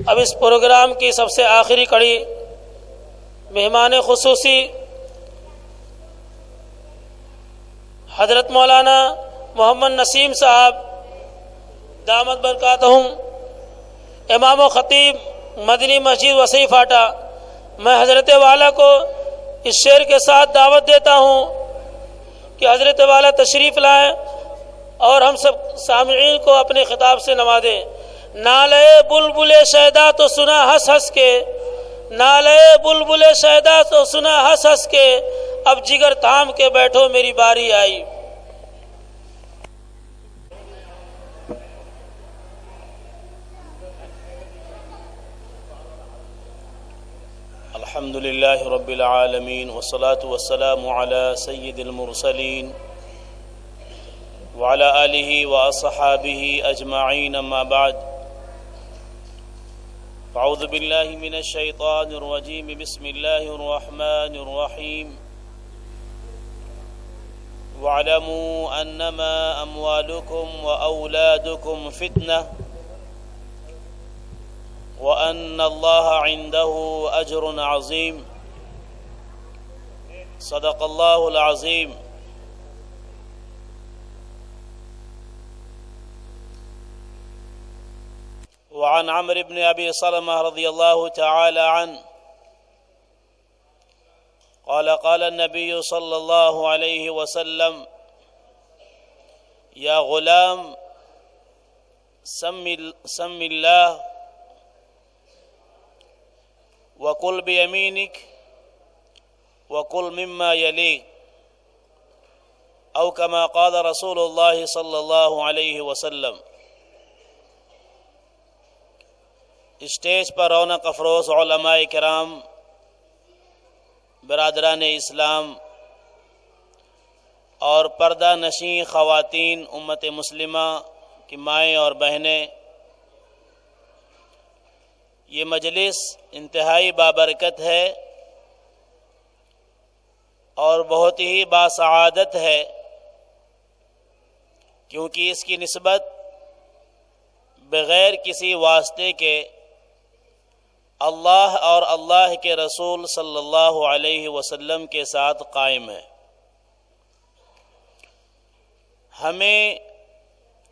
اب اس پروگرام کی سب سے آخری کڑی مہمان خصوصی حضرت مولانا محمد نسیم صاحب دامت برکاتہم، امام و خطیب مدنی مسجد وسیع فاٹا، میں حضرت والا کو اس شعر کے ساتھ دعوت دیتا ہوں کہ حضرت والا تشریف لائیں اور ہم سب سامعین کو اپنے خطاب سے نوازیں۔ نالے بلبل شیدا تو سنا ہنس ہنس کے، نالے بلبل شیدا تو سنا ہنس ہنس کے، اب جگر تھام کے بیٹھو میری باری آئی۔ الحمد للہ رب العالمین والصلاة والسلام علی سید المرسلین وعلی آلہ واصحابہ اجمعین، اما بعد، اعوذ باللہ من الشیطان الرجیم، بسم اللہ الرحمن الرحیم، واعلموا انما اموالکم واولادکم فتنہ وَأَنَّ اللَّهَ عِنْدَهُ أَجْرٌ عَظِيمٌ۔ صدق اللہ العظیم۔ وعن عمرو بن أبي سلمة رضي الله تعالى عنه قال قال النبي صلى الله عليه وسلم: يا غلام سم الله وَقُلْ بِيَمِينِكَ وَقُلْ مِمَّا يَلِيكَ، أو كما قال رسول اللہ صلی اللہ علیہ وسلم۔ اسٹیج پر رونق افروز علماء کرام، برادران اسلام اور پردہ نشین خواتین امت مسلمہ کی مائیں اور بہنیں، یہ مجلس انتہائی بابرکت ہے اور بہت ہی باسعادت ہے، کیونکہ اس کی نسبت بغیر کسی واسطے کے اللہ اور اللہ کے رسول صلی اللہ علیہ وسلم کے ساتھ قائم ہے۔ ہمیں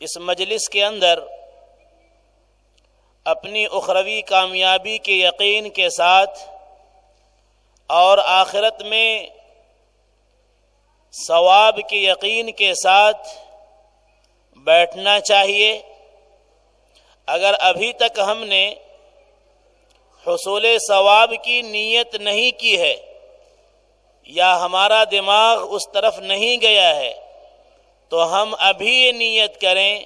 اس مجلس کے اندر اپنی اخروی کامیابی کے یقین کے ساتھ اور آخرت میں ثواب کے یقین کے ساتھ بیٹھنا چاہیے۔ اگر ابھی تک ہم نے حصول ثواب کی نیت نہیں کی ہے یا ہمارا دماغ اس طرف نہیں گیا ہے تو ہم ابھی یہ نیت کریں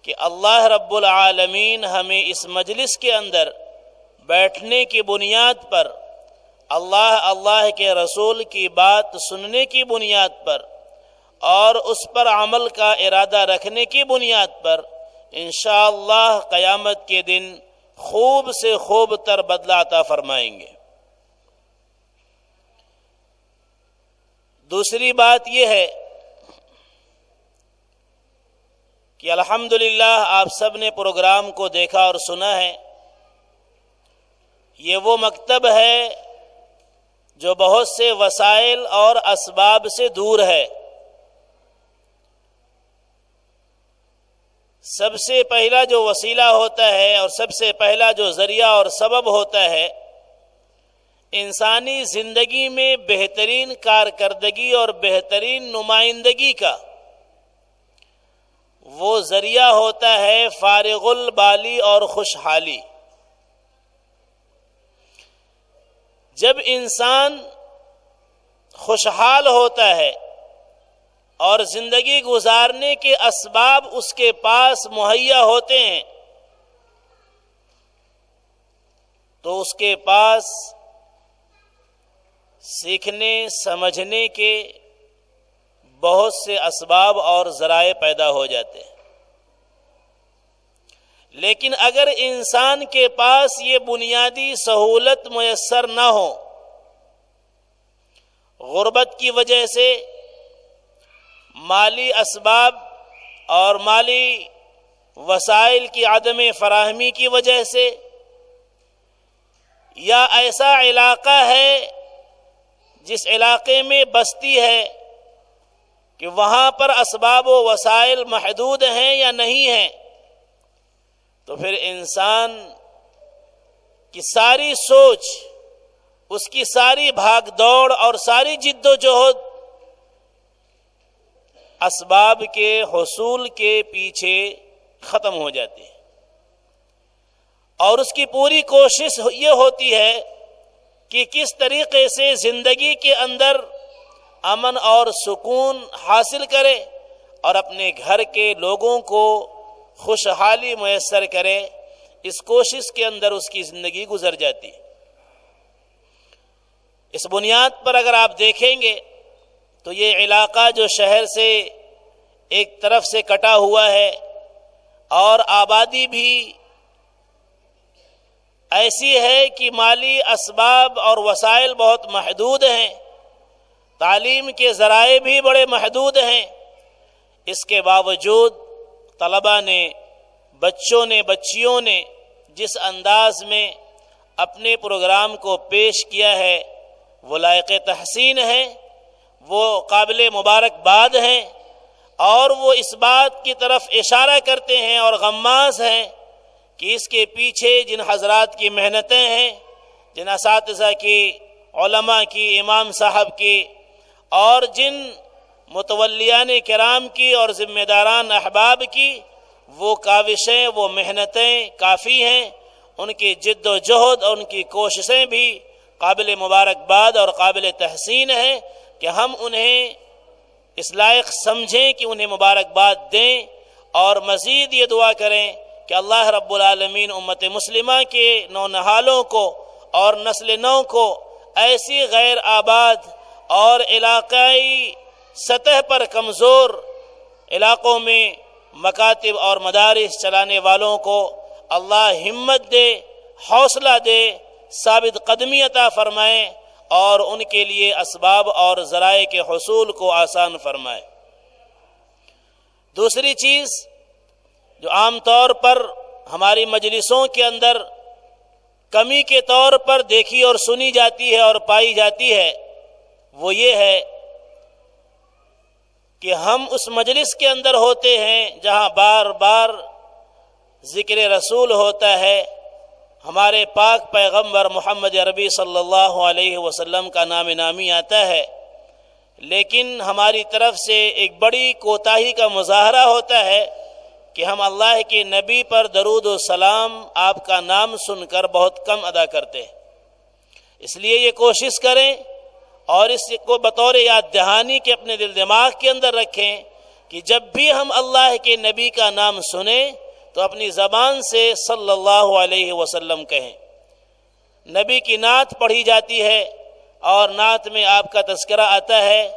کہ اللہ رب العالمین ہمیں اس مجلس کے اندر بیٹھنے کی بنیاد پر، اللہ کے رسول کی بات سننے کی بنیاد پر اور اس پر عمل کا ارادہ رکھنے کی بنیاد پر انشاءاللہ قیامت کے دن خوب سے خوب تر بدلہ عطا فرمائیں گے۔ دوسری بات یہ ہے کہ الحمدللہ آپ سب نے پروگرام کو دیکھا اور سنا ہے۔ یہ وہ مکتب ہے جو بہت سے وسائل اور اسباب سے دور ہے۔ سب سے پہلا جو وسیلہ ہوتا ہے اور سب سے پہلا جو ذریعہ اور سبب ہوتا ہے انسانی زندگی میں بہترین کارکردگی اور بہترین نمائندگی کا، وہ ذریعہ ہوتا ہے فارغ البالی اور خوشحالی۔ جب انسان خوشحال ہوتا ہے اور زندگی گزارنے کے اسباب اس کے پاس مہیا ہوتے ہیں تو اس کے پاس سیکھنے سمجھنے کے بہت سے اسباب اور ذرائع پیدا ہو جاتے ہیں۔ لیکن اگر انسان کے پاس یہ بنیادی سہولت میسر نہ ہو، غربت کی وجہ سے مالی اسباب اور مالی وسائل کی عدم فراہمی کی وجہ سے، یا ایسا علاقہ ہے جس علاقے میں بستی ہے کہ وہاں پر اسباب و وسائل محدود ہیں یا نہیں ہیں، تو پھر انسان کی ساری سوچ، اس کی ساری بھاگ دوڑ اور ساری جد و جہد اسباب کے حصول کے پیچھے ختم ہو جاتی ہے، اور اس کی پوری کوشش یہ ہوتی ہے کہ کس طریقے سے زندگی کے اندر امن اور سکون حاصل کرے اور اپنے گھر کے لوگوں کو خوشحالی میسر کرے، اس کوشش کے اندر اس کی زندگی گزر جاتی ہے۔ اس بنیاد پر اگر آپ دیکھیں گے تو یہ علاقہ جو شہر سے ایک طرف سے کٹا ہوا ہے اور آبادی بھی ایسی ہے کہ مالی اسباب اور وسائل بہت محدود ہیں، تعلیم کے ذرائع بھی بڑے محدود ہیں، اس کے باوجود طلباء نے، بچوں نے، بچیوں نے جس انداز میں اپنے پروگرام کو پیش کیا ہے وہ لائق تحسین ہے، وہ قابل مبارکباد ہیں، اور وہ اس بات کی طرف اشارہ کرتے ہیں اور غماز ہیں کہ اس کے پیچھے جن حضرات کی محنتیں ہیں، جن اساتذہ کی، علماء کی، امام صاحب کی، اور جن متولیان کرام کی اور ذمہ داران احباب کی وہ کاوشیں، وہ محنتیں کافی ہیں، ان کی جد و جہد اور ان کی کوششیں بھی قابل مبارکباد اور قابل تحسین ہیں کہ ہم انہیں اس لائق سمجھیں کہ انہیں مبارکباد دیں، اور مزید یہ دعا کریں کہ اللہ رب العالمین امت مسلمہ کے نونہالوں کو اور نسل نو کو ایسی غیر آباد اور علاقائی سطح پر کمزور علاقوں میں مکاتب اور مدارس چلانے والوں کو اللہ ہمت دے، حوصلہ دے، ثابت قدمی عطا فرمائے، اور ان کے لیے اسباب اور ذرائع کے حصول کو آسان فرمائے۔ دوسری چیز جو عام طور پر ہماری مجلسوں کے اندر کمی کے طور پر دیکھی اور سنی جاتی ہے اور پائی جاتی ہے وہ یہ ہے کہ ہم اس مجلس کے اندر ہوتے ہیں جہاں بار بار ذکر رسول ہوتا ہے، ہمارے پاک پیغمبر محمد عربی صلی اللہ علیہ وسلم کا نام نامی آتا ہے، لیکن ہماری طرف سے ایک بڑی کوتاہی کا مظاہرہ ہوتا ہے کہ ہم اللہ کے نبی پر درود و سلام آپ کا نام سن کر بہت کم ادا کرتے ہیں۔ اس لیے یہ کوشش کریں اور اس کو بطور یاد دہانی کے اپنے دل دماغ کے اندر رکھیں کہ جب بھی ہم اللہ کے نبی کا نام سنیں تو اپنی زبان سے صلی اللہ علیہ وسلم کہیں۔ نبی کی نعت پڑھی جاتی ہے اور نعت میں آپ کا تذکرہ آتا ہے،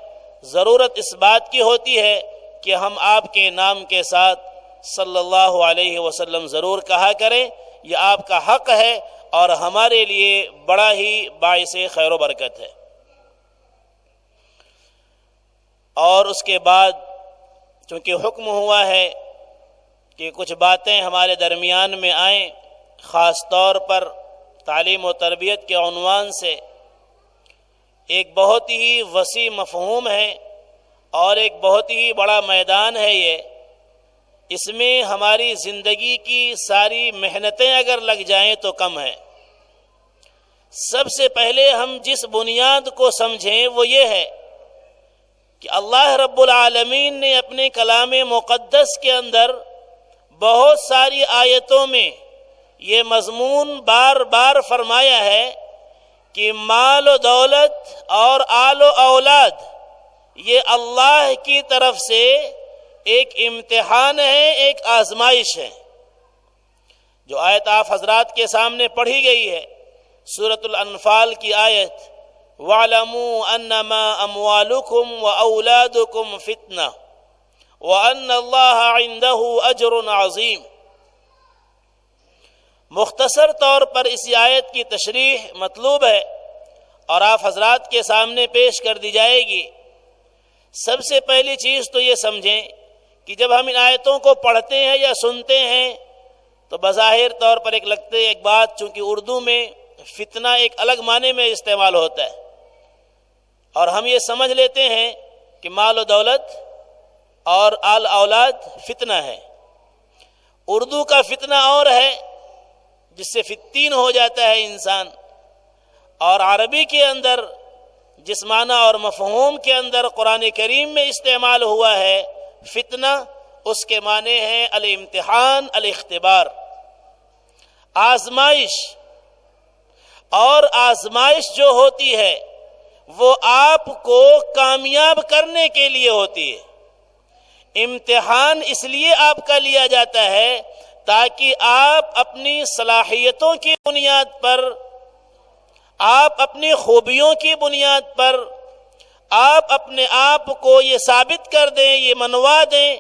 ضرورت اس بات کی ہوتی ہے کہ ہم آپ کے نام کے ساتھ صلی اللہ علیہ وسلم ضرور کہا کریں، یہ آپ کا حق ہے اور ہمارے لیے بڑا ہی باعث خیر و برکت ہے۔ اور اس کے بعد چونکہ حکم ہوا ہے کہ کچھ باتیں ہمارے درمیان میں آئیں، خاص طور پر تعلیم و تربیت کے عنوان سے، ایک بہت ہی وسیع مفہوم ہے اور ایک بہت ہی بڑا میدان ہے یہ، اس میں ہماری زندگی کی ساری محنتیں اگر لگ جائیں تو کم ہے۔ سب سے پہلے ہم جس بنیاد کو سمجھیں وہ یہ ہے کہ اللہ رب العالمین نے اپنے کلام مقدس کے اندر بہت ساری آیتوں میں یہ مضمون بار بار فرمایا ہے کہ مال و دولت اور آل و اولاد یہ اللہ کی طرف سے ایک امتحان ہے، ایک آزمائش ہے۔ جو آیت آپ حضرات کے سامنے پڑھی گئی ہے سورۃ الانفال کی آیت، وَاعْلَمُوا أَنَّمَا أَمْوَالُكُمْ وَأَوْلَادُكُمْ فِتْنَةٌ وَأَنَّ اللَّهَ عِنْدَهُ أَجْرٌ عَظِيمٌ۔ مختصر طور پر اسی آیت کی تشریح مطلوب ہے اور آپ حضرات کے سامنے پیش کر دی جائے گی۔ سب سے پہلی چیز تو یہ سمجھیں کہ جب ہم ان آیتوں کو پڑھتے ہیں یا سنتے ہیں تو بظاہر طور پر ایک بات، چونکہ اردو میں فتنہ ایک الگ معنی میں استعمال ہوتا ہے، اور ہم یہ سمجھ لیتے ہیں کہ مال و دولت اور آل اولاد فتنہ ہے۔ اردو کا فتنہ اور ہے جس سے فتین ہو جاتا ہے انسان، اور عربی کے اندر جس معنی اور مفہوم کے اندر قرآن کریم میں استعمال ہوا ہے فتنہ، اس کے معنی ہیں الامتحان، الاختبار، آزمائش۔ اور آزمائش جو ہوتی ہے وہ آپ کو کامیاب کرنے کے لیے ہوتی ہے۔ امتحان اس لیے آپ کا لیا جاتا ہے تاکہ آپ اپنی صلاحیتوں کی بنیاد پر، آپ اپنی خوبیوں کی بنیاد پر، آپ اپنے آپ کو یہ ثابت کر دیں، یہ منوا دیں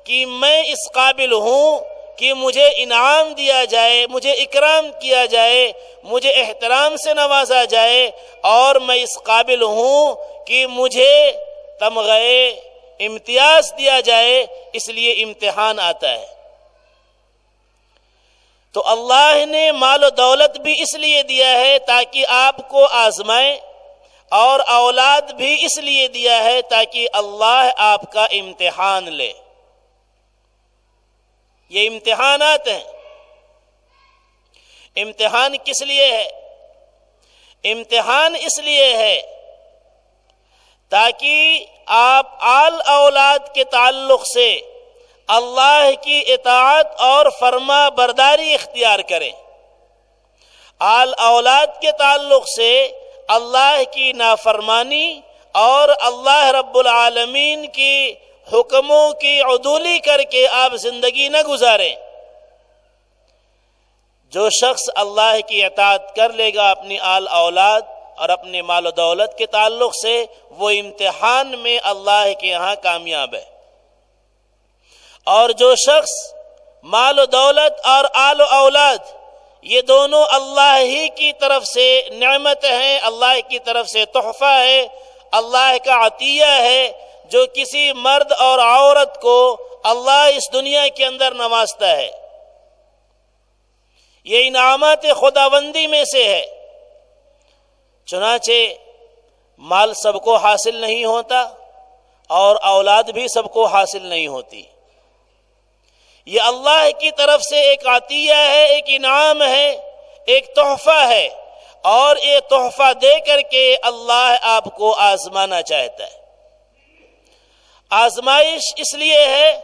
کہ میں اس قابل ہوں کہ مجھے انعام دیا جائے، مجھے اکرام کیا جائے، مجھے احترام سے نوازا جائے، اور میں اس قابل ہوں کہ مجھے تمغے امتیاز دیا جائے، اس لیے امتحان آتا ہے۔ تو اللہ نے مال و دولت بھی اس لیے دیا ہے تاکہ آپ کو آزمائے، اور اولاد بھی اس لیے دیا ہے تاکہ اللہ آپ کا امتحان لے۔ یہ امتحانات ہیں۔ امتحان کس لیے ہے؟ امتحان اس لیے ہے تاکہ آپ آل اولاد کے تعلق سے اللہ کی اطاعت اور فرما برداری اختیار کریں، آل اولاد کے تعلق سے اللہ کی نافرمانی اور اللہ رب العالمین کی حکموں کی عدولی کر کے آپ زندگی نہ گزاریں۔ جو شخص اللہ کی اطاعت کر لے گا اپنی آل اولاد اور اپنے مال و دولت کے تعلق سے، وہ امتحان میں اللہ کے ہاں کامیاب ہے۔ اور جو شخص مال و دولت اور آل و اولاد یہ دونوں اللہ ہی کی طرف سے نعمت ہیں، اللہ کی طرف سے تحفہ ہے، اللہ کا عطیہ ہے، جو کسی مرد اور عورت کو اللہ اس دنیا کے اندر نوازتا ہے، یہ انعامات خداوندی میں سے ہے۔ چنانچہ مال سب کو حاصل نہیں ہوتا اور اولاد بھی سب کو حاصل نہیں ہوتی، یہ اللہ کی طرف سے ایک عطیہ ہے، ایک انعام ہے، ایک تحفہ ہے، اور یہ تحفہ دے کر کے اللہ آپ کو آزمانا چاہتا ہے۔ آزمائش اس لیے ہے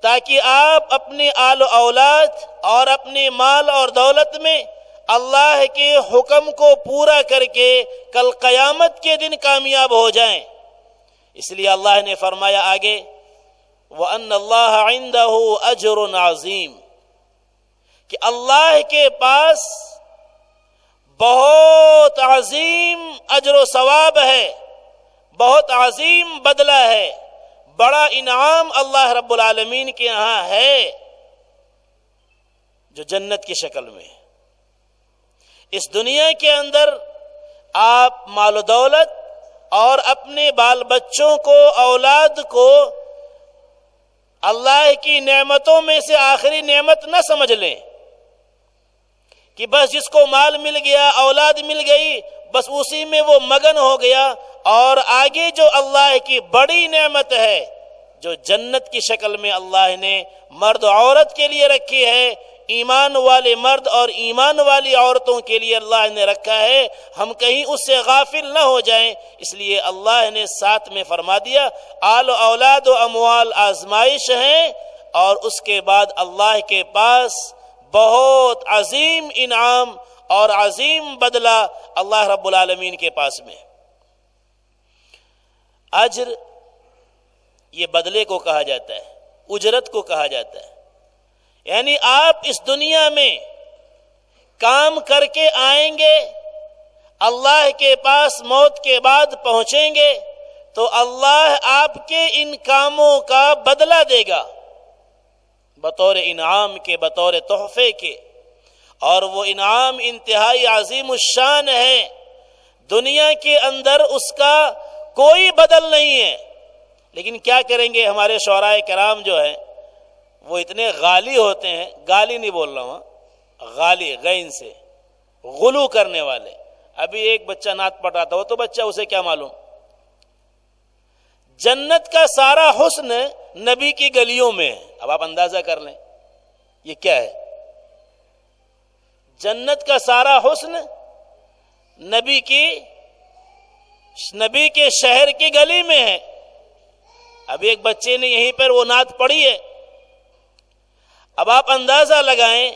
تاکہ آپ اپنے آل و اولاد اور اپنے مال اور دولت میں اللہ کے حکم کو پورا کر کے کل قیامت کے دن کامیاب ہو جائیں۔ اس لیے اللہ نے فرمایا آگے وَأَنَّ اللَّهَ عِنْدَهُ أَجْرٌ عَظِيمٌ، کہ اللہ کے پاس بہت عظیم اجر و ثواب ہے، بہت عظیم بدلہ ہے، بڑا انعام اللہ رب العالمین کے یہاں ہے، جو جنت کی شکل میں ہے۔ اس دنیا کے اندر آپ مال و دولت اور اپنے بال بچوں کو، اولاد کو اللہ کی نعمتوں میں سے آخری نعمت نہ سمجھ لیں کہ بس جس کو مال مل گیا، اولاد مل گئی، بس اسی میں وہ مگن ہو گیا، اور آگے جو اللہ کی بڑی نعمت ہے، جو جنت کی شکل میں اللہ نے مرد و عورت کے لیے رکھی ہے، ایمان والے مرد اور ایمان والی عورتوں کے لیے اللہ نے رکھا ہے، ہم کہیں اس سے غافل نہ ہو جائیں۔ اس لیے اللہ نے ساتھ میں فرما دیا آل و اولاد و اموال آزمائش ہیں، اور اس کے بعد اللہ کے پاس بہت عظیم انعام اور عظیم بدلہ اللہ رب العالمین کے پاس میں۔ اجر یہ بدلے کو کہا جاتا ہے، اجرت کو کہا جاتا ہے، یعنی آپ اس دنیا میں کام کر کے آئیں گے، اللہ کے پاس موت کے بعد پہنچیں گے تو اللہ آپ کے ان کاموں کا بدلہ دے گا بطور انعام کے، بطور تحفے کے، اور وہ انعام انتہائی عظیم الشان ہے، دنیا کے اندر اس کا کوئی بدل نہیں ہے۔ لیکن کیا کریں گے، ہمارے شعراء کرام جو ہیں وہ اتنے غالی ہوتے ہیں، گالی نہیں بول رہا ہوں، غالی غین سے، غلو کرنے والے. ابھی ایک بچہ نعت پڑھ رہا تھا، وہ تو بچہ، اسے کیا معلوم، جنت کا سارا حسن نبی کی گلیوں میں ہے. اب آپ اندازہ کر لیں یہ کیا ہے. جنت کا سارا حسن نبی کے شہر کی گلی میں ہے. اب ایک بچے نے یہیں پر وہ نعت پڑھی ہے. اب آپ اندازہ لگائیں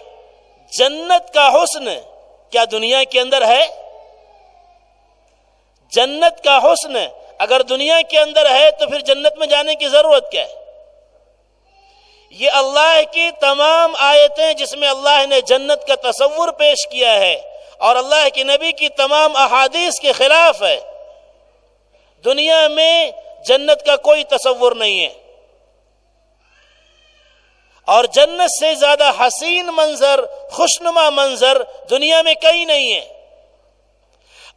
جنت کا حسن کیا دنیا کے اندر ہے؟ جنت کا حسن اگر دنیا کے اندر ہے تو پھر جنت میں جانے کی ضرورت کیا ہے؟ یہ اللہ کی تمام آیتیں جس میں اللہ نے جنت کا تصور پیش کیا ہے اور اللہ کے نبی کی تمام احادیث کے خلاف ہے. دنیا میں جنت کا کوئی تصور نہیں ہے، اور جنت سے زیادہ حسین منظر، خوشنما منظر دنیا میں کہیں نہیں ہے.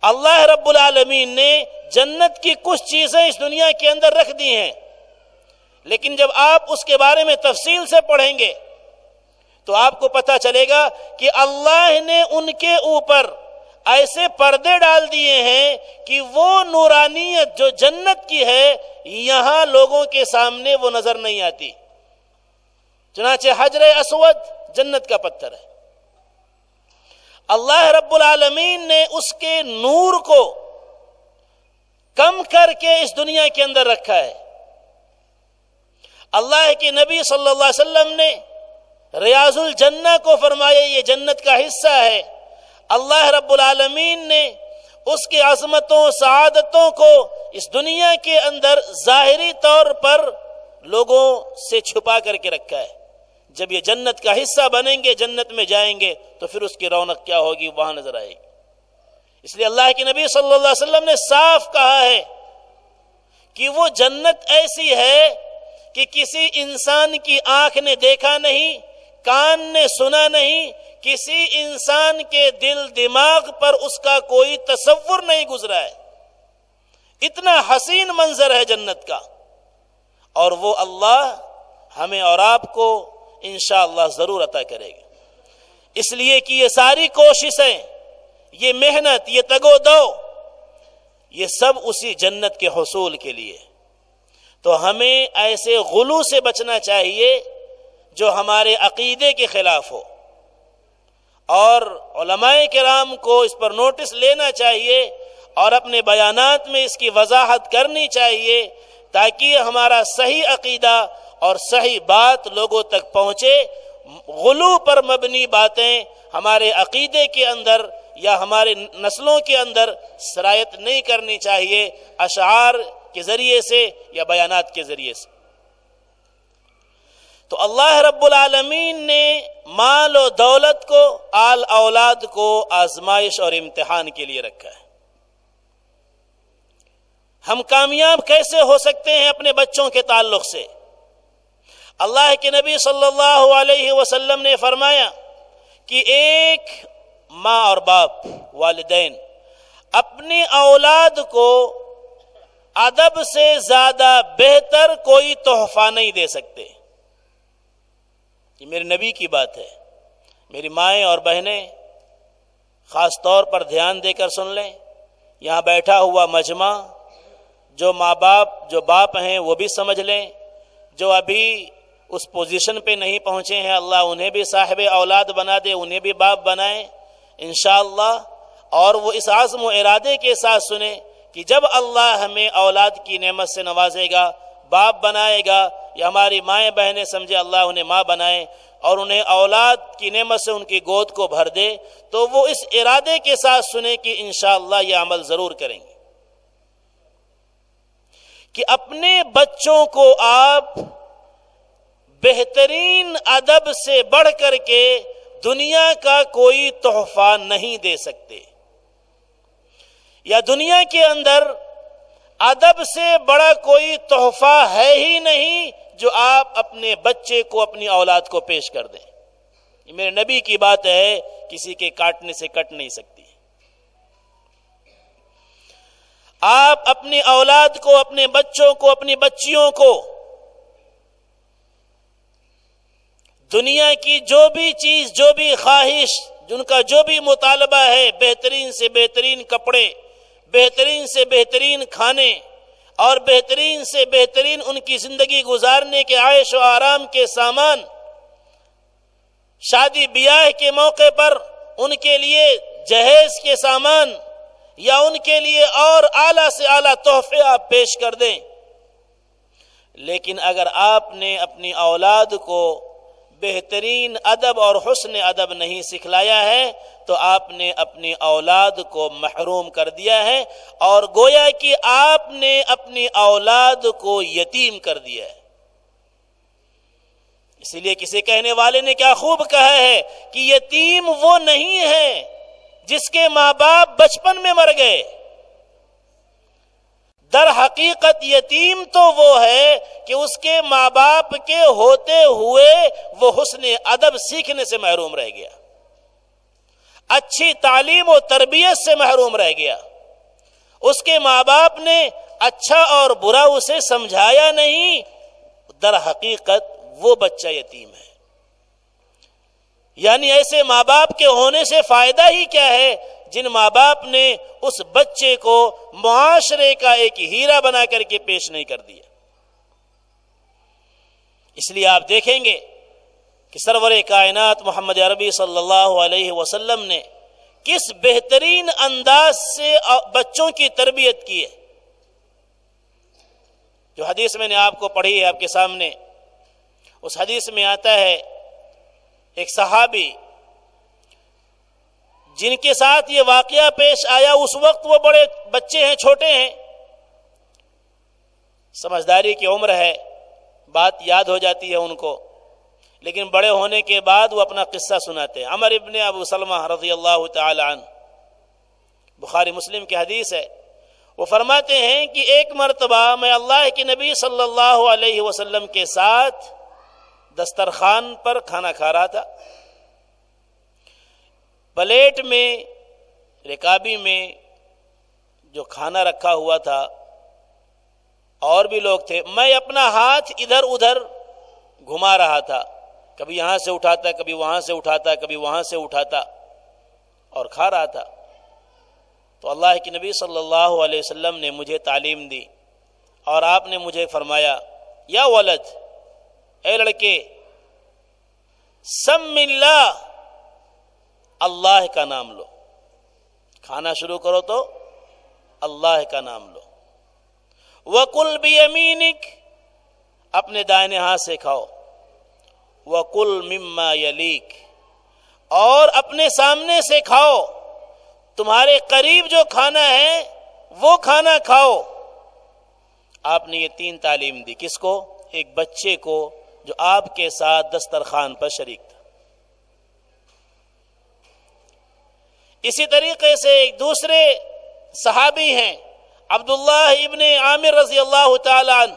اللہ رب العالمین نے جنت کی کچھ چیزیں اس دنیا کے اندر رکھ دی ہیں، لیکن جب آپ اس کے بارے میں تفصیل سے پڑھیں گے تو آپ کو پتہ چلے گا کہ اللہ نے ان کے اوپر ایسے پردے ڈال دیے ہیں کہ وہ نورانیت جو جنت کی ہے یہاں لوگوں کے سامنے وہ نظر نہیں آتی. چنانچہ حجر اسود جنت کا پتھر ہے، اللہ رب العالمین نے اس کے نور کو کم کر کے اس دنیا کے اندر رکھا ہے. اللہ کے نبی صلی اللہ علیہ وسلم نے ریاض الجنہ کو فرمایا یہ جنت کا حصہ ہے. اللہ رب العالمین نے اس کی عظمتوں، سعادتوں کو اس دنیا کے اندر ظاہری طور پر لوگوں سے چھپا کر کے رکھا ہے. جب یہ جنت کا حصہ بنیں گے، جنت میں جائیں گے تو پھر اس کی رونق کیا ہوگی وہاں نظر آئے گی. اس لیے اللہ کے نبی صلی اللہ علیہ وسلم نے صاف کہا ہے کہ وہ جنت ایسی ہے کہ کسی انسان کی آنکھ نے دیکھا نہیں، کان نے سنا نہیں، کسی انسان کے دل دماغ پر اس کا کوئی تصور نہیں گزرا ہے. اتنا حسین منظر ہے جنت کا، اور وہ اللہ ہمیں اور آپ کو انشاءاللہ ضرور عطا کرے گا. اس لیے کہ یہ ساری کوششیں، یہ محنت، یہ تگ و دو، یہ سب اسی جنت کے حصول کے لیے. تو ہمیں ایسے غلو سے بچنا چاہیے جو ہمارے عقیدے کے خلاف ہو، اور علماء کرام کو اس پر نوٹس لینا چاہیے اور اپنے بیانات میں اس کی وضاحت کرنی چاہیے تاکہ ہمارا صحیح عقیدہ اور صحیح بات لوگوں تک پہنچے. غلو پر مبنی باتیں ہمارے عقیدے کے اندر یا ہمارے نسلوں کے اندر سرایت نہیں کرنی چاہیے، اشعار کے ذریعے سے یا بیانات کے ذریعے سے. تو اللہ رب العالمین نے مال و دولت کو، آل اولاد کو آزمائش اور امتحان کے لیے رکھا ہے. ہم کامیاب کیسے ہو سکتے ہیں اپنے بچوں کے تعلق سے؟ اللہ کے نبی صلی اللہ علیہ وسلم نے فرمایا کہ ایک ماں اور باپ، والدین، اپنی اولاد کو ادب سے زیادہ بہتر کوئی تحفہ نہیں دے سکتے. یہ میرے نبی کی بات ہے. میری مائیں اور بہنیں خاص طور پر دھیان دے کر سن لیں. یہاں بیٹھا ہوا مجمع، جو ماں باپ، جو باپ ہیں وہ بھی سمجھ لیں، جو ابھی اس پوزیشن پہ نہیں پہنچے ہیں اللہ انہیں بھی صاحب اولاد بنا دے، انہیں بھی باپ بنائیں انشاءاللہ. اور وہ اس عزم و ارادے کے ساتھ سنیں کہ جب اللہ ہمیں اولاد کی نعمت سے نوازے گا، باپ بنائے گا، یا ہماری مائیں بہنیں سمجھے اللہ انہیں ماں بنائے اور انہیں اولاد کی نعمت سے ان کی گود کو بھر دے، تو وہ اس ارادے کے ساتھ سنیں کہ انشاءاللہ یہ عمل ضرور کریں گے کہ اپنے بچوں کو آپ بہترین ادب سے بڑھ کر کے دنیا کا کوئی تحفہ نہیں دے سکتے، یا دنیا کے اندر ادب سے بڑا کوئی تحفہ ہے ہی نہیں جو آپ اپنے بچے کو، اپنی اولاد کو پیش کر دیں. یہ میرے نبی کی بات ہے، کسی کے کاٹنے سے کٹ نہیں سکتی. آپ اپنی اولاد کو، اپنے بچوں کو، اپنی بچیوں کو دنیا کی جو بھی چیز، جو بھی خواہش، جن کا جو بھی مطالبہ ہے، بہترین سے بہترین کپڑے، بہترین سے بہترین کھانے اور بہترین سے بہترین ان کی زندگی گزارنے کے عیش و آرام کے سامان، شادی بیاہ کے موقع پر ان کے لیے جہیز کے سامان یا ان کے لیے اور اعلیٰ سے اعلیٰ تحفے آپ پیش کر دیں، لیکن اگر آپ نے اپنی اولاد کو بہترین ادب اور حسن ادب نہیں سکھلایا ہے تو آپ نے اپنی اولاد کو محروم کر دیا ہے، اور گویا کہ آپ نے اپنی اولاد کو یتیم کر دیا ہے۔ اسی لیے کسی کہنے والے نے کیا خوب کہا ہے کہ یتیم وہ نہیں ہے جس کے ماں باپ بچپن میں مر گئے، در حقیقت یتیم تو وہ ہے کہ اس کے ماں باپ کے ہوتے ہوئے وہ حسن ادب سیکھنے سے محروم رہ گیا، اچھی تعلیم و تربیت سے محروم رہ گیا، اس کے ماں باپ نے اچھا اور برا اسے سمجھایا نہیں، در حقیقت وہ بچہ یتیم ہے۔ یعنی ایسے ماں باپ کے ہونے سے فائدہ ہی کیا ہے جن ماں باپ نے اس بچے کو معاشرے کا ایک ہیرا بنا کر کے پیش نہیں کر دیا۔ اس لیے آپ دیکھیں گے کہ سرور کائنات محمد عربی صلی اللہ علیہ وسلم نے کس بہترین انداز سے بچوں کی تربیت کی ہے۔ جو حدیث میں نے آپ کو پڑھی ہے آپ کے سامنے، اس حدیث میں آتا ہے ایک صحابی جن کے ساتھ یہ واقعہ پیش آیا، اس وقت وہ بڑے بچے ہیں، چھوٹے ہیں، سمجھداری کی عمر ہے، بات یاد ہو جاتی ہے ان کو، لیکن بڑے ہونے کے بعد وہ اپنا قصہ سناتے ہیں۔ عمر ابن ابو سلمہ رضی اللہ تعالی عنہ، بخاری مسلم کی حدیث ہے، وہ فرماتے ہیں کہ ایک مرتبہ میں اللہ کے نبی صلی اللہ علیہ وسلم کے ساتھ دسترخوان پر کھانا کھا رہا تھا، پلیٹ میں، رکابی میں جو کھانا رکھا ہوا تھا، اور بھی لوگ تھے، میں اپنا ہاتھ ادھر ادھر گھما رہا تھا، کبھی یہاں سے اٹھاتا، کبھی وہاں سے اٹھاتا، کبھی وہاں سے اٹھاتا اور کھا رہا تھا۔ تو اللہ کے نبی صلی اللہ علیہ وسلم نے مجھے تعلیم دی اور آپ نے مجھے فرمایا، یا ولد، اے لڑکے، سم اللہ، اللہ کا نام لو، کھانا شروع کرو تو اللہ کا نام لو، وَقُلْ بِيَمِينِكَ، اپنے دائنے ہاتھ سے کھاؤ، وَقُلْ مِمَّا يَلِيكَ، اور اپنے سامنے سے کھاؤ، تمہارے قریب جو کھانا ہے وہ کھانا کھاؤ۔ آپ نے یہ 3 تعلیم دی، کس کو؟ ایک بچے کو جو آپ کے ساتھ دسترخوان پر شریک تھا۔ اسی طریقے سے ایک دوسرے صحابی ہیں عبداللہ ابن عامر رضی اللہ تعالی عنہ،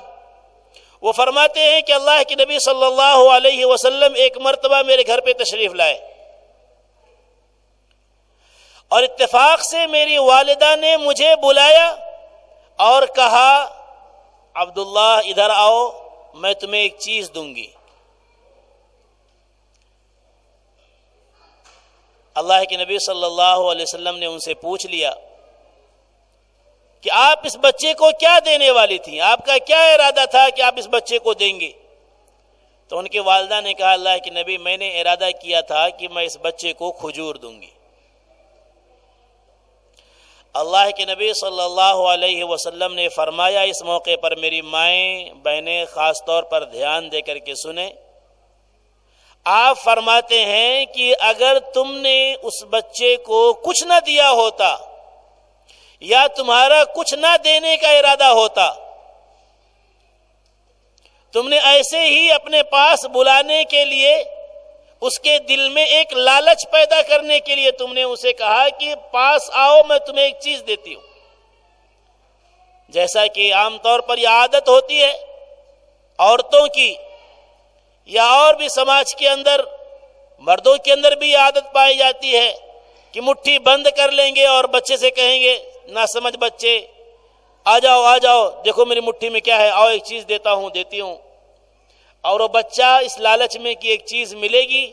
وہ فرماتے ہیں کہ اللہ کے نبی صلی اللہ علیہ وسلم ایک مرتبہ میرے گھر پہ تشریف لائے، اور اتفاق سے میری والدہ نے مجھے بلایا اور کہا، عبداللہ ادھر آؤ، میں تمہیں ایک چیز دوں گی۔ اللہ کے نبی صلی اللہ علیہ وسلم نے ان سے پوچھ لیا کہ آپ اس بچے کو کیا دینے والی تھیں، آپ کا کیا ارادہ تھا کہ آپ اس بچے کو دیں گے؟ تو ان کے والدہ نے کہا، اللہ کے نبی، میں نے ارادہ کیا تھا کہ میں اس بچے کو کھجور دوں گی۔ اللہ کے نبی صلی اللہ علیہ وسلم نے فرمایا، اس موقع پر میری مائیں بہنیں خاص طور پر دھیان دے کر کے سنیں، آپ فرماتے ہیں کہ اگر تم نے اس بچے کو کچھ نہ دیا ہوتا یا تمہارا کچھ نہ دینے کا ارادہ ہوتا، تم نے ایسے ہی اپنے پاس بلانے کے لیے، اس کے دل میں ایک لالچ پیدا کرنے کے لیے تم نے اسے کہا کہ پاس آؤ، میں تمہیں ایک چیز دیتی ہوں، جیسا کہ عام طور پر یہ عادت ہوتی ہے عورتوں کی، یا اور بھی سماج کے اندر مردوں کے اندر بھی عادت پائی جاتی ہے کہ مٹھی بند کر لیں گے اور بچے سے کہیں گے، نہ سمجھ بچے، آ جاؤ دیکھو میری مٹھی میں کیا ہے، آؤ ایک چیز دیتا ہوں، دیتی ہوں. اور وہ بچہ اس لالچ میں کہ ایک چیز ملے گی،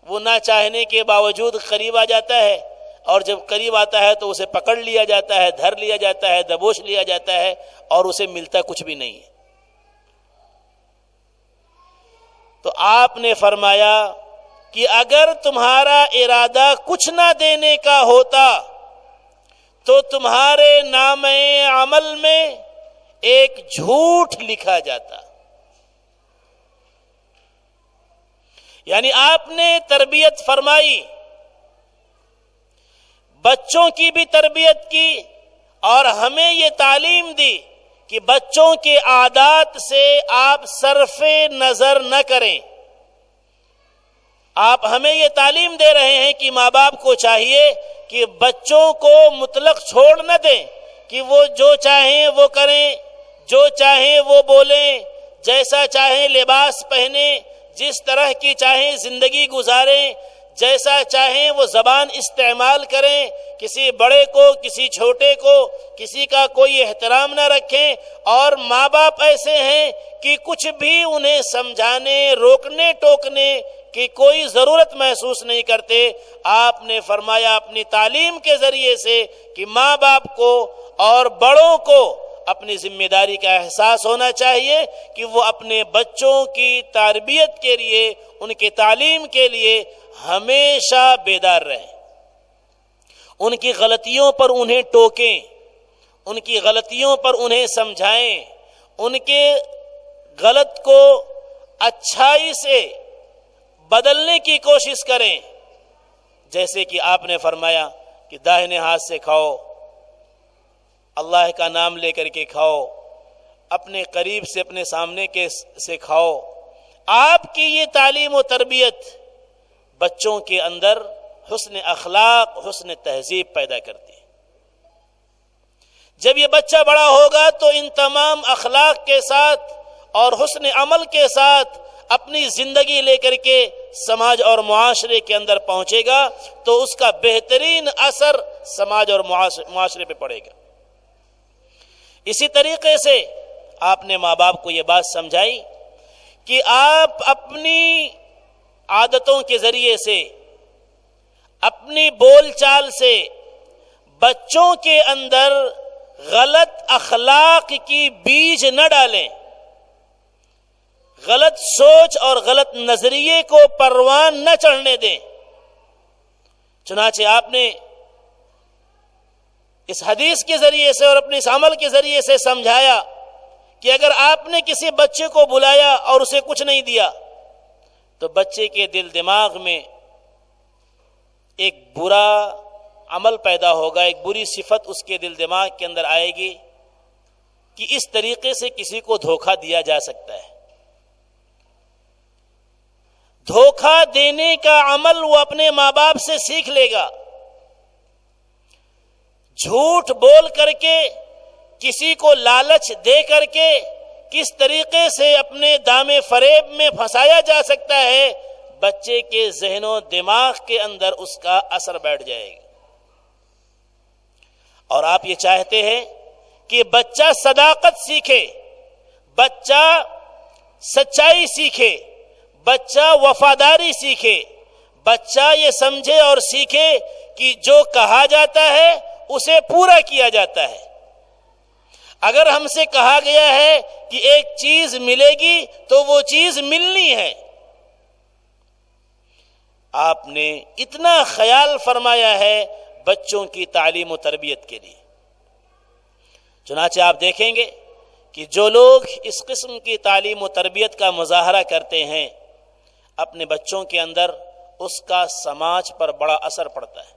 وہ نہ چاہنے کے باوجود قریب آ جاتا ہے، اور جب قریب آتا ہے تو اسے پکڑ لیا جاتا ہے، دھر لیا جاتا ہے، دبوچ لیا جاتا ہے، اور اسے ملتا کچھ بھی نہیں ہے. تو آپ نے فرمایا کہ اگر تمہارا ارادہ کچھ نہ دینے کا ہوتا تو تمہارے نام عمل میں ایک جھوٹ لکھا جاتا. یعنی آپ نے تربیت فرمائی، بچوں کی بھی تربیت کی، اور ہمیں یہ تعلیم دی کہ بچوں کے عادات سے آپ صرف نظر نہ کریں. آپ ہمیں یہ تعلیم دے رہے ہیں کہ ماں باپ کو چاہیے کہ بچوں کو مطلق چھوڑ نہ دیں کہ وہ جو چاہیں وہ کریں، جو چاہیں وہ بولیں، جیسا چاہیں لباس پہنیں، جس طرح کی چاہیں زندگی گزاریں، جیسا چاہیں وہ زبان استعمال کریں، کسی بڑے کو کسی چھوٹے کو کسی کا کوئی احترام نہ رکھیں. اور ماں باپ ایسے ہیں کہ کچھ بھی انہیں سمجھانے، روکنے ٹوکنے کی کوئی ضرورت محسوس نہیں کرتے. آپ نے فرمایا اپنی تعلیم کے ذریعے سے کہ ماں باپ کو اور بڑوں کو اپنی ذمہ داری کا احساس ہونا چاہیے کہ وہ اپنے بچوں کی تربیت کے لیے، ان کی تعلیم کے لیے ہمیشہ بیدار رہیں. ان کی غلطیوں پر انہیں ٹوکیں، ان کی غلطیوں پر انہیں سمجھائیں، ان کے غلط کو اچھائی سے بدلنے کی کوشش کریں. جیسے کہ آپ نے فرمایا کہ داہنے ہاتھ سے کھاؤ، اللہ کا نام لے کر کے کھاؤ، اپنے قریب سے اپنے سامنے کے سے کھاؤ. آپ کی یہ تعلیم و تربیت بچوں کے اندر حسن اخلاق، حسن تہذیب پیدا کرتی ہے. جب یہ بچہ بڑا ہوگا تو ان تمام اخلاق کے ساتھ اور حسن عمل کے ساتھ اپنی زندگی لے کر کے سماج اور معاشرے کے اندر پہنچے گا تو اس کا بہترین اثر سماج اور معاشرے پہ پڑے گا. اسی طریقے سے آپ نے ماں باپ کو یہ بات سمجھائی کہ آپ اپنی عادتوں کے ذریعے سے، اپنی بول چال سے بچوں کے اندر غلط اخلاق کی بیج نہ ڈالیں، غلط سوچ اور غلط نظریے کو پروان نہ چڑھنے دیں. چنانچہ آپ نے اس حدیث کے ذریعے سے اور اپنے اس عمل کے ذریعے سے سمجھایا کہ اگر آپ نے کسی بچے کو بلایا اور اسے کچھ نہیں دیا تو بچے کے دل دماغ میں ایک برا عمل پیدا ہوگا، ایک بری صفت اس کے دل دماغ کے اندر آئے گی کہ اس طریقے سے کسی کو دھوکہ دیا جا سکتا ہے. دھوکہ دینے کا عمل وہ اپنے ماں باپ سے سیکھ لے گا. جھوٹ بول کر کے، کسی کو لالچ دے کر کے کس طریقے سے اپنے دام فریب میں پھنسایا جا سکتا ہے، بچے کے ذہن و دماغ کے اندر اس کا اثر بیٹھ جائے گا. اور آپ یہ چاہتے ہیں کہ بچہ صداقت سیکھے، بچہ سچائی سیکھے، بچہ وفاداری سیکھے، بچہ یہ سمجھے اور سیکھے کہ جو کہا جاتا ہے اسے پورا کیا جاتا ہے. اگر ہم سے کہا گیا ہے کہ ایک چیز ملے گی تو وہ چیز ملنی ہے. آپ نے اتنا خیال فرمایا ہے بچوں کی تعلیم و تربیت کے لیے. چنانچہ آپ دیکھیں گے کہ جو لوگ اس قسم کی تعلیم و تربیت کا مظاہرہ کرتے ہیں اپنے بچوں کے اندر اس کا سماج پر بڑا اثر پڑتا ہے.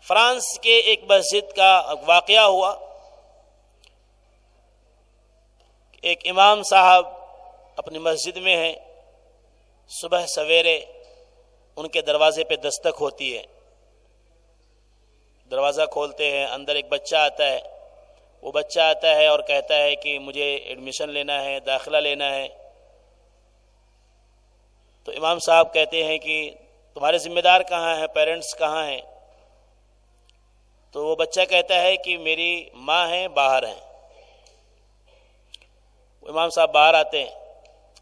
فرانس کے ایک مسجد کا واقعہ ہوا. ایک امام صاحب اپنی مسجد میں ہیں، صبح سویرے ان کے دروازے پہ دستک ہوتی ہے. دروازہ کھولتے ہیں، اندر ایک بچہ آتا ہے. وہ بچہ آتا ہے اور کہتا ہے کہ مجھے ایڈمیشن لینا ہے، داخلہ لینا ہے. تو امام صاحب کہتے ہیں کہ تمہارے ذمہ دار کہاں ہیں، پیرنٹس کہاں ہیں؟ تو وہ بچہ کہتا ہے کہ میری ماں ہیں، باہر ہیں. امام صاحب باہر آتے ہیں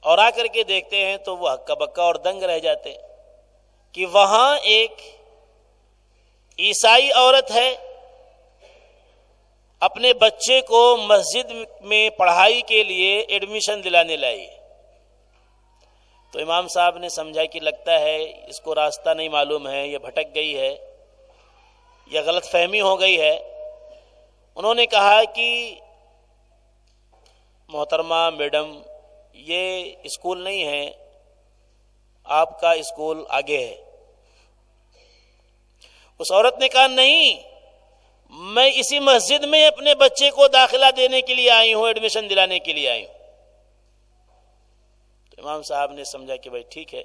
اور آ کر کے دیکھتے ہیں تو وہ ہکا بکا اور دنگ رہ جاتے ہیں کہ وہاں ایک عیسائی عورت ہے، اپنے بچے کو مسجد میں پڑھائی کے لیے ایڈمیشن دلانے لائی۔ تو امام صاحب نے سمجھا کہ لگتا ہے اس کو راستہ نہیں معلوم ہے، یہ بھٹک گئی ہے یا غلط فہمی ہو گئی ہے۔ انہوں نے کہا کہ محترمہ میڈم، یہ اسکول نہیں ہے، آپ کا اسکول آگے ہے۔ اس عورت نے کہا نہیں، میں اسی مسجد میں اپنے بچے کو داخلہ دینے کے لیے آئی ہوں، ایڈمیشن دلانے کے لیے آئی ہوں۔ تو امام صاحب نے سمجھا کہ بھائی ٹھیک ہے،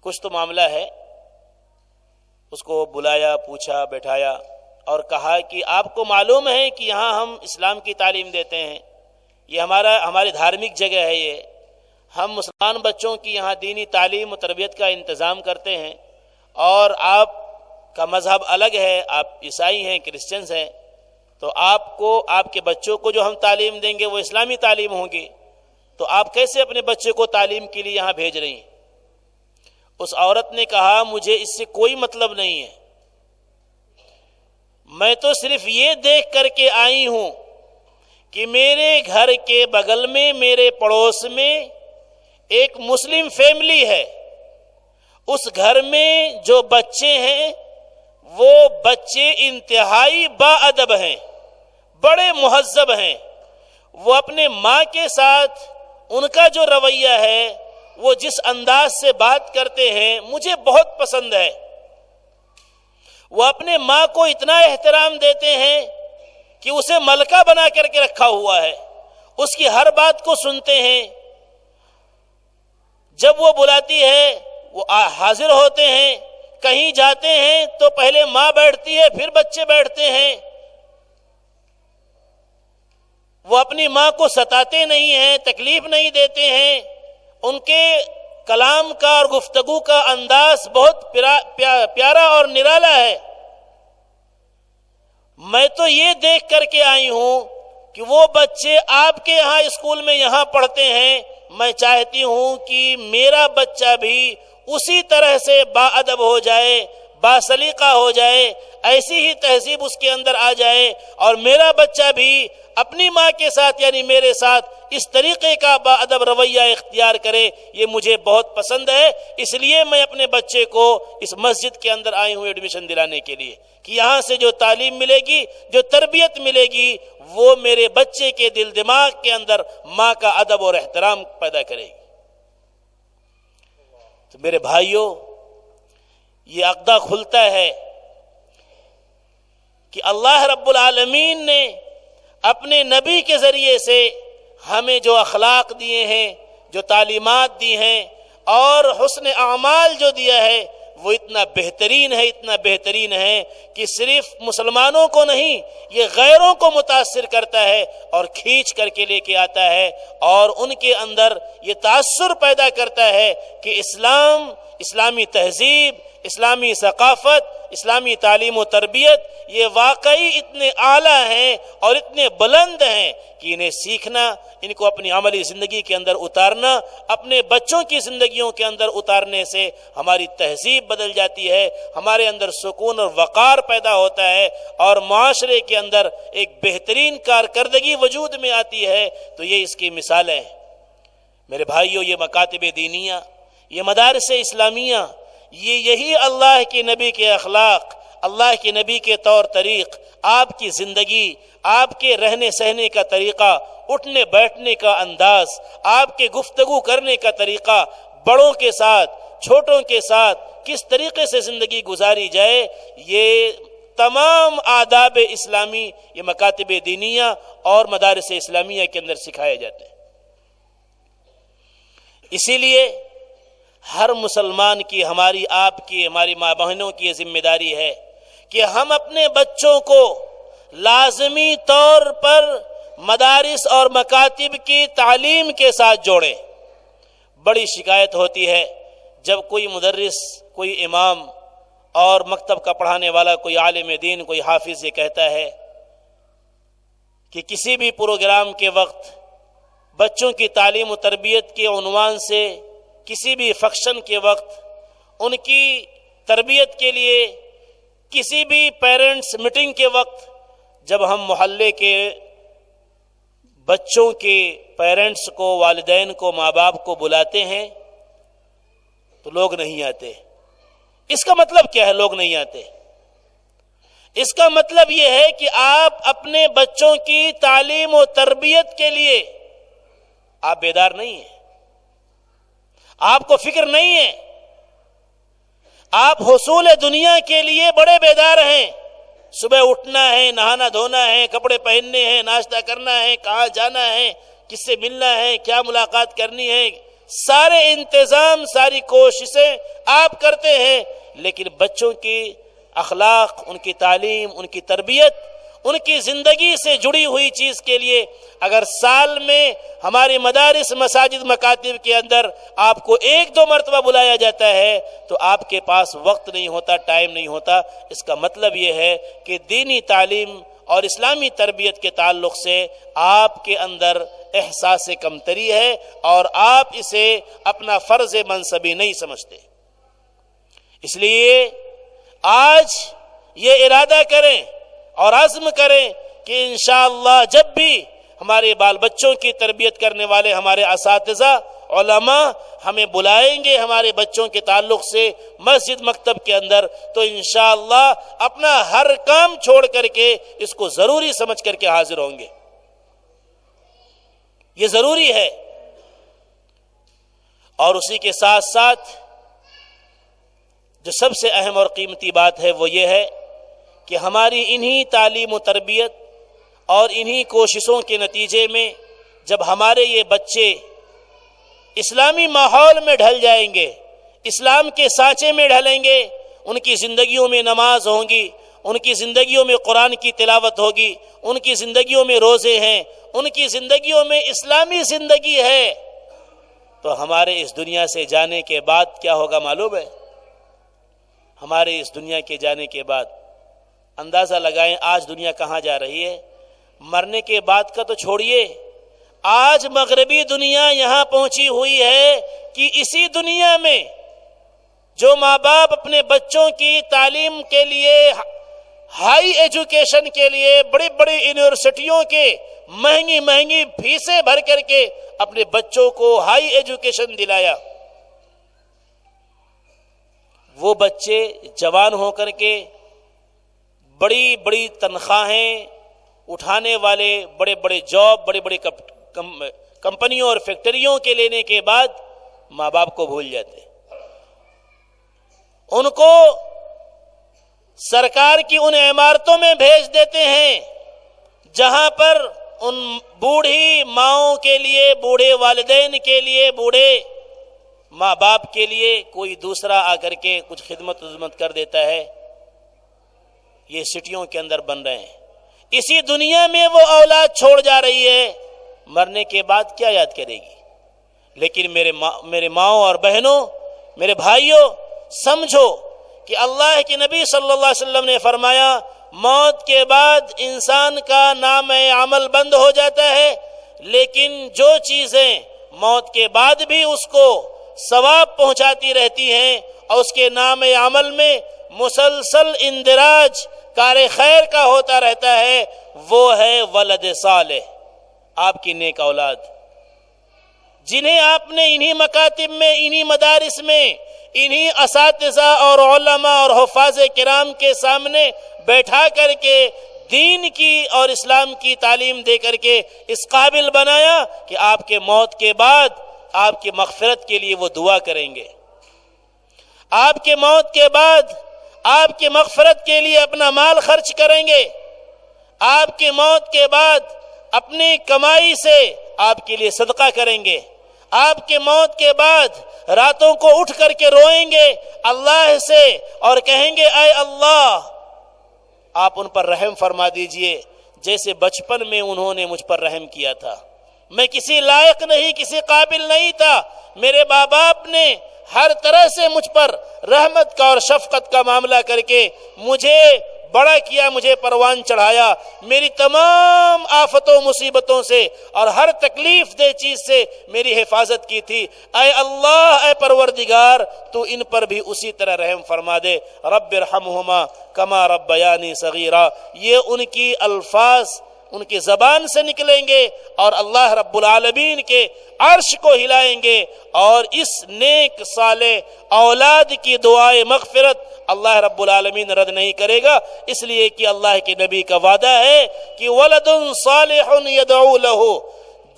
کچھ تو معاملہ ہے۔ اس کو بلایا، پوچھا، بیٹھایا اور کہا کہ آپ کو معلوم ہے کہ یہاں ہم اسلام کی تعلیم دیتے ہیں، یہ ہماری دھارمک جگہ ہے، یہ ہم مسلمان بچوں کی یہاں دینی تعلیم و تربیت کا انتظام کرتے ہیں، اور آپ کا مذہب الگ ہے، آپ عیسائی ہیں، کرسچنز ہیں، تو آپ کو، آپ کے بچوں کو جو ہم تعلیم دیں گے وہ اسلامی تعلیم ہوگی، تو آپ کیسے اپنے بچے کو تعلیم کے لیے یہاں بھیج رہی ہیں؟ اس عورت نے کہا مجھے اس سے کوئی مطلب نہیں ہے، میں تو صرف یہ دیکھ کر کے آئی ہوں کہ میرے گھر کے بغل میں، میرے پڑوس میں ایک مسلم فیملی ہے، اس گھر میں جو بچے ہیں وہ بچے انتہائی با ادب ہیں، بڑے مہذب ہیں، وہ اپنے ماں کے ساتھ ان کا جو رویہ ہے، وہ جس انداز سے بات کرتے ہیں مجھے بہت پسند ہے۔ وہ اپنے ماں کو اتنا احترام دیتے ہیں کہ اسے ملکہ بنا کر کے رکھا ہوا ہے، اس کی ہر بات کو سنتے ہیں، جب وہ بلاتی ہے وہ حاضر ہوتے ہیں، کہیں جاتے ہیں تو پہلے ماں بیٹھتی ہے پھر بچے بیٹھتے ہیں، وہ اپنی ماں کو ستاتے نہیں ہیں، تکلیف نہیں دیتے ہیں، ان کے کلام کا اور گفتگو کا انداز بہت پیارا اور نرالا ہے۔ میں تو یہ دیکھ کر کے آئی ہوں کہ وہ بچے آپ کے یہاں اسکول میں یہاں پڑھتے ہیں، میں چاہتی ہوں کہ میرا بچہ بھی اسی طرح سے با ادب ہو جائے، با سلیقہ ہو جائے، ایسی ہی تہذیب اس کے اندر آ جائے، اور میرا بچہ بھی اپنی ماں کے ساتھ یعنی میرے ساتھ اس طریقے کا با ادب رویہ اختیار کرے۔ یہ مجھے بہت پسند ہے، اس لیے میں اپنے بچے کو اس مسجد کے اندر آئی ہوں ایڈمیشن دلانے کے لیے، کہ یہاں سے جو تعلیم ملے گی، جو تربیت ملے گی، وہ میرے بچے کے دل دماغ کے اندر ماں کا ادب اور احترام پیدا کرے گی۔ تو میرے بھائیوں، یہ عقدہ کھلتا ہے کہ اللہ رب العالمین نے اپنے نبی کے ذریعے سے ہمیں جو اخلاق دیے ہیں، جو تعلیمات دی ہیں، اور حسن اعمال جو دیا ہے، وہ اتنا بہترین ہے، اتنا بہترین ہے کہ صرف مسلمانوں کو نہیں، یہ غیروں کو متاثر کرتا ہے اور کھینچ کر کے لے کے آتا ہے، اور ان کے اندر یہ تاثر پیدا کرتا ہے کہ اسلام، اسلامی تہذیب، اسلامی ثقافت، اسلامی تعلیم و تربیت یہ واقعی اتنے اعلیٰ ہیں اور اتنے بلند ہیں کہ انہیں سیکھنا، ان کو اپنی عملی زندگی کے اندر اتارنا، اپنے بچوں کی زندگیوں کے اندر اتارنے سے ہماری تہذیب بدل جاتی ہے، ہمارے اندر سکون اور وقار پیدا ہوتا ہے، اور معاشرے کے اندر ایک بہترین کارکردگی وجود میں آتی ہے۔ تو یہ اس کی مثالیں ہیں میرے بھائیوں۔ یہ مکاتب دینیہ، یہ مدارس اسلامیہ، یہی اللہ کے نبی کے اخلاق، اللہ کے نبی کے طور طریق، آپ کی زندگی، آپ کے رہنے سہنے کا طریقہ، اٹھنے بیٹھنے کا انداز، آپ کے گفتگو کرنے کا طریقہ، بڑوں کے ساتھ، چھوٹوں کے ساتھ کس طریقے سے زندگی گزاری جائے، یہ تمام آداب اسلامی یہ مکاتب دینیہ اور مدارس اسلامیہ کے اندر سکھائے جاتے ہیں۔ اسی لیے ہر مسلمان کی، ہماری، آپ کی، ہماری ماں بہنوں کی یہ ذمہ داری ہے کہ ہم اپنے بچوں کو لازمی طور پر مدارس اور مکاتب کی تعلیم کے ساتھ جوڑیں۔ بڑی شکایت ہوتی ہے جب کوئی مدرس، کوئی امام اور مکتب کا پڑھانے والا، کوئی عالم دین، کوئی حافظ یہ کہتا ہے کہ کسی بھی پروگرام کے وقت بچوں کی تعلیم و تربیت کے عنوان سے کسی بھی فنکشن کے وقت ان کی تربیت کے لیے کسی بھی پیرنٹس میٹنگ کے وقت جب ہم محلے کے بچوں کے پیرنٹس کو، والدین کو، ماں باپ کو بلاتے ہیں تو لوگ نہیں آتے۔ اس کا مطلب کیا ہے لوگ نہیں آتے؟ اس کا مطلب یہ ہے کہ آپ اپنے بچوں کی تعلیم و تربیت کے لیے آپ بیدار نہیں ہیں، آپ کو فکر نہیں ہے۔ آپ حصول دنیا کے لیے بڑے بیدار ہیں، صبح اٹھنا ہے، نہانا دھونا ہے، کپڑے پہننے ہیں، ناشتہ کرنا ہے، کہاں جانا ہے، کس سے ملنا ہے، کیا ملاقات کرنی ہے، سارے انتظام، ساری کوششیں آپ کرتے ہیں، لیکن بچوں کی اخلاق، ان کی تعلیم، ان کی تربیت، ان کی زندگی سے جڑی ہوئی چیز کے لیے اگر سال میں ہماری مدارس، مساجد، مکاتب کے اندر آپ کو 1-2 مرتبہ بلایا جاتا ہے تو آپ کے پاس وقت نہیں ہوتا، ٹائم نہیں ہوتا۔ اس کا مطلب یہ ہے کہ دینی تعلیم اور اسلامی تربیت کے تعلق سے آپ کے اندر احساس کمتری ہے اور آپ اسے اپنا فرض منصبی نہیں سمجھتے۔ اس لیے آج یہ ارادہ کریں اور عزم کریں کہ انشاءاللہ جب بھی ہمارے بال بچوں کی تربیت کرنے والے ہمارے اساتذہ، علماء ہمیں بلائیں گے ہمارے بچوں کے تعلق سے مسجد، مکتب کے اندر، تو انشاءاللہ اپنا ہر کام چھوڑ کر کے اس کو ضروری سمجھ کر کے حاضر ہوں گے۔ یہ ضروری ہے۔ اور اسی کے ساتھ ساتھ جو سب سے اہم اور قیمتی بات ہے وہ یہ ہے کہ ہماری انہی تعلیم و تربیت اور انہی کوششوں کے نتیجے میں جب ہمارے یہ بچے اسلامی ماحول میں ڈھل جائیں گے، اسلام کے سانچے میں ڈھلیں گے، ان کی زندگیوں میں نماز ہوں گی، ان کی زندگیوں میں قرآن کی تلاوت ہوگی، ان کی زندگیوں میں روزے ہیں، ان کی زندگیوں میں اسلامی زندگی ہے، تو ہمارے اس دنیا سے جانے کے بعد کیا ہوگا معلوم ہے؟ ہمارے اس دنیا کے جانے کے بعد اندازہ لگائیں آج دنیا کہاں جا رہی ہے۔ مرنے کے بعد کا تو چھوڑیے، آج مغربی دنیا یہاں پہنچی ہوئی ہے کہ اسی دنیا میں جو ماں باپ اپنے بچوں کی تعلیم کے لیے، ہائی ایجوکیشن کے لیے بڑی بڑی یونیورسٹیوں کے مہنگی مہنگی فیسیں بھر کر کے اپنے بچوں کو ہائی ایجوکیشن دلایا، وہ بچے جوان ہو کر کے بڑی بڑی تنخواہیں اٹھانے والے، بڑے بڑے جاب، بڑی بڑی کمپنیوں اور فیکٹریوں کے لینے کے بعد ماں باپ کو بھول جاتے، ان کو سرکار کی ان عمارتوں میں بھیج دیتے ہیں جہاں پر ان بوڑھی ماؤں کے لیے، بوڑھے والدین کے لیے، بوڑھے ماں باپ کے لیے کوئی دوسرا آ کر کے کچھ خدمت کر دیتا ہے۔ یہ سٹیوں کے اندر بن رہے ہیں، اسی دنیا میں وہ اولاد چھوڑ جا رہی ہے، مرنے کے بعد کیا یاد کرے گی؟ لیکن میرے ماؤں اور بہنوں، میرے بھائیوں، سمجھو کہ اللہ کے نبی صلی اللہ علیہ وسلم نے فرمایا موت کے بعد انسان کا نام عمل بند ہو جاتا ہے، لیکن جو چیزیں موت کے بعد بھی اس کو ثواب پہنچاتی رہتی ہیں اور اس کے نام عمل میں مسلسل اندراج کار خیر کا ہوتا رہتا ہے، وہ ہے ولد صالح، آپ کی نیک اولاد، جنہیں آپ نے انہی مکاتب میں، انہی مدارس میں، انہی اساتذہ اور علماء اور حفاظ کرام کے سامنے بیٹھا کر کے دین کی اور اسلام کی تعلیم دے کر کے اس قابل بنایا کہ آپ کے موت کے بعد آپ کی مغفرت کے لیے وہ دعا کریں گے، آپ کے موت کے بعد آپ کی مغفرت کے لیے اپنا مال خرچ کریں گے، آپ کی موت کے بعد اپنی کمائی سے آپ کے لیے صدقہ کریں گے، آپ کے موت کے بعد راتوں کو اٹھ کر کے روئیں گے اللہ سے اور کہیں گے اے اللہ آپ ان پر رحم فرما دیجئے جیسے بچپن میں انہوں نے مجھ پر رحم کیا تھا، میں کسی لائق نہیں، کسی قابل نہیں تھا، میرے ماں باپ نے ہر طرح سے مجھ پر رحمت کا اور شفقت کا معاملہ کر کے مجھے بڑا کیا، مجھے پروان چڑھایا، میری تمام آفتوں مصیبتوں سے اور ہر تکلیف دہ چیز سے میری حفاظت کی تھی۔ اے اللہ، اے پروردگار، تو ان پر بھی اسی طرح رحم فرما دے۔ رب ارحمہما کما ربیانی صغیرا، یہ ان کی الفاظ ان کی زبان سے نکلیں گے اور اللہ رب العالمین کے عرش کو ہلائیں گے، اور اس نیک صالح اولاد کی دعائے مغفرت اللہ رب العالمین رد نہیں کرے گا، اس لیے کہ اللہ کے نبی کا وعدہ ہے کہ ولد صالح یدعو لہ،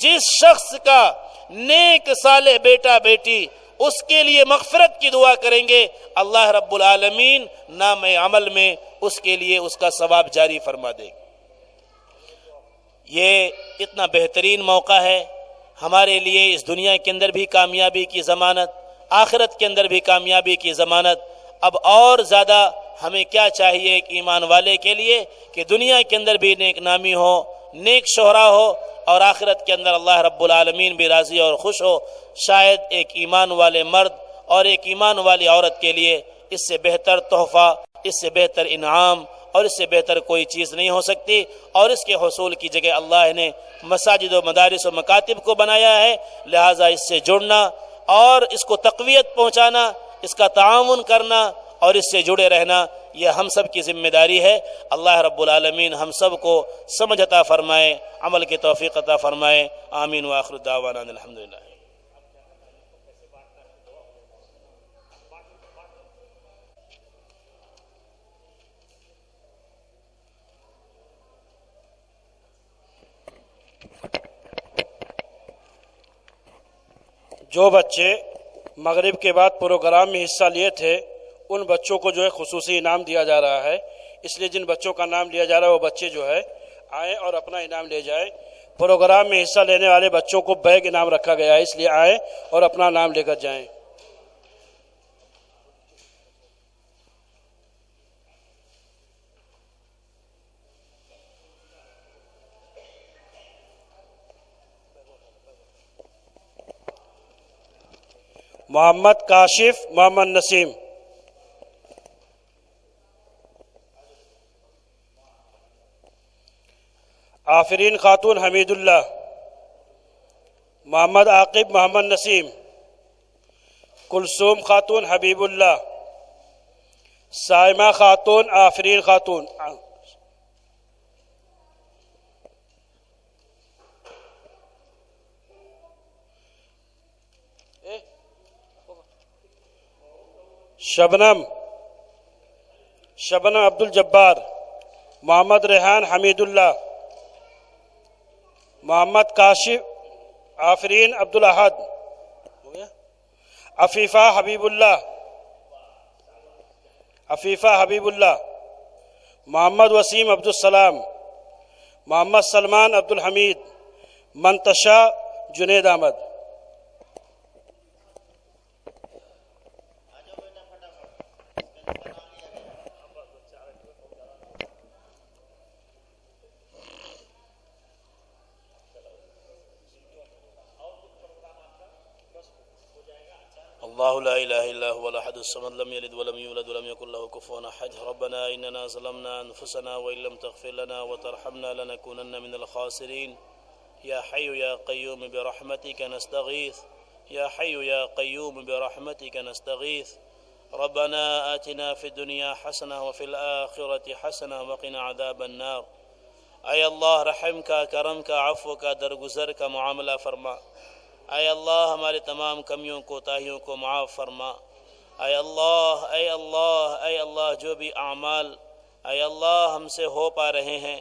جس شخص کا نیک صالح بیٹا بیٹی اس کے لیے مغفرت کی دعا کریں گے، اللہ رب العالمین نام عمل میں اس کے لیے اس کا ثواب جاری فرما دے گا۔ یہ اتنا بہترین موقع ہے ہمارے لیے، اس دنیا کے اندر بھی کامیابی کی ضمانت، آخرت کے اندر بھی کامیابی کی ضمانت۔ اب اور زیادہ ہمیں کیا چاہیے ایک ایمان والے کے لیے کہ دنیا کے اندر بھی نیک نامی ہو، نیک شہرا ہو، اور آخرت کے اندر اللہ رب العالمین بھی راضی اور خوش ہو۔ شاید ایک ایمان والے مرد اور ایک ایمان والی عورت کے لیے اس سے بہتر تحفہ، اس سے بہتر انعام اور اس سے بہتر کوئی چیز نہیں ہو سکتی، اور اس کے حصول کی جگہ اللہ نے مساجد و مدارس و مکاتب کو بنایا ہے، لہٰذا اس سے جڑنا اور اس کو تقویت پہنچانا، اس کا تعاون کرنا اور اس سے جڑے رہنا، یہ ہم سب کی ذمہ داری ہے۔ اللہ رب العالمین ہم سب کو سمجھ عطا فرمائے، عمل کی توفیق عطا فرمائے، آمین وآخر دعوانا الحمدللہ۔ جو بچے مغرب کے بعد پروگرام میں حصہ لیے تھے ان بچوں کو جو ہے خصوصی انعام دیا جا رہا ہے، اس لیے جن بچوں کا نام لیا جا رہا ہے وہ بچے جو ہے آئیں اور اپنا انعام لے جائیں۔ پروگرام میں حصہ لینے والے بچوں کو بیگ انعام رکھا گیا ہے، اس لیے آئیں اور اپنا نام لے کر جائیں۔ محمد کاشف محمد نسیم، آفرین خاتون حمید اللہ، محمد عاقب محمد نسیم، کلثوم خاتون حبیب اللہ، سائمہ خاتون آفرین خاتون، شبنم عبد الجبار، محمد ریحان حمید اللہ، محمد کاشف آفرین عبد الاحد، عفیفہ حبیب اللہ، محمد وسیم عبد السلام، محمد سلمان عبد الحمید، منتشا جنید احمد۔ اللہ لا الہ الا هو الاحد الصمد لم يلد ولم يولد ولم يكن له كفوا احد ربنا اننا ظلمنا انفسنا وان لم تغفر لنا وترحمنا لنكونن من الخاسرين يا حي يا قيوم برحمتك نستغيث يا حي يا قيوم برحمتك نستغيث ربنا آتنا في الدنيا حسنة وفي الآخرة حسنة وقنا عذاب النار۔ اے اللہ رحم کا، کرم کا، عفو کا، درگزر کا معاملہ فرما۔ اے اللہ ہمارے تمام کمیوں کوتاہیوں کو معاف فرما۔ اے اللہ اے اللہ اے اللہ جو بھی اعمال اے اللہ ہم سے ہو پا رہے ہیں،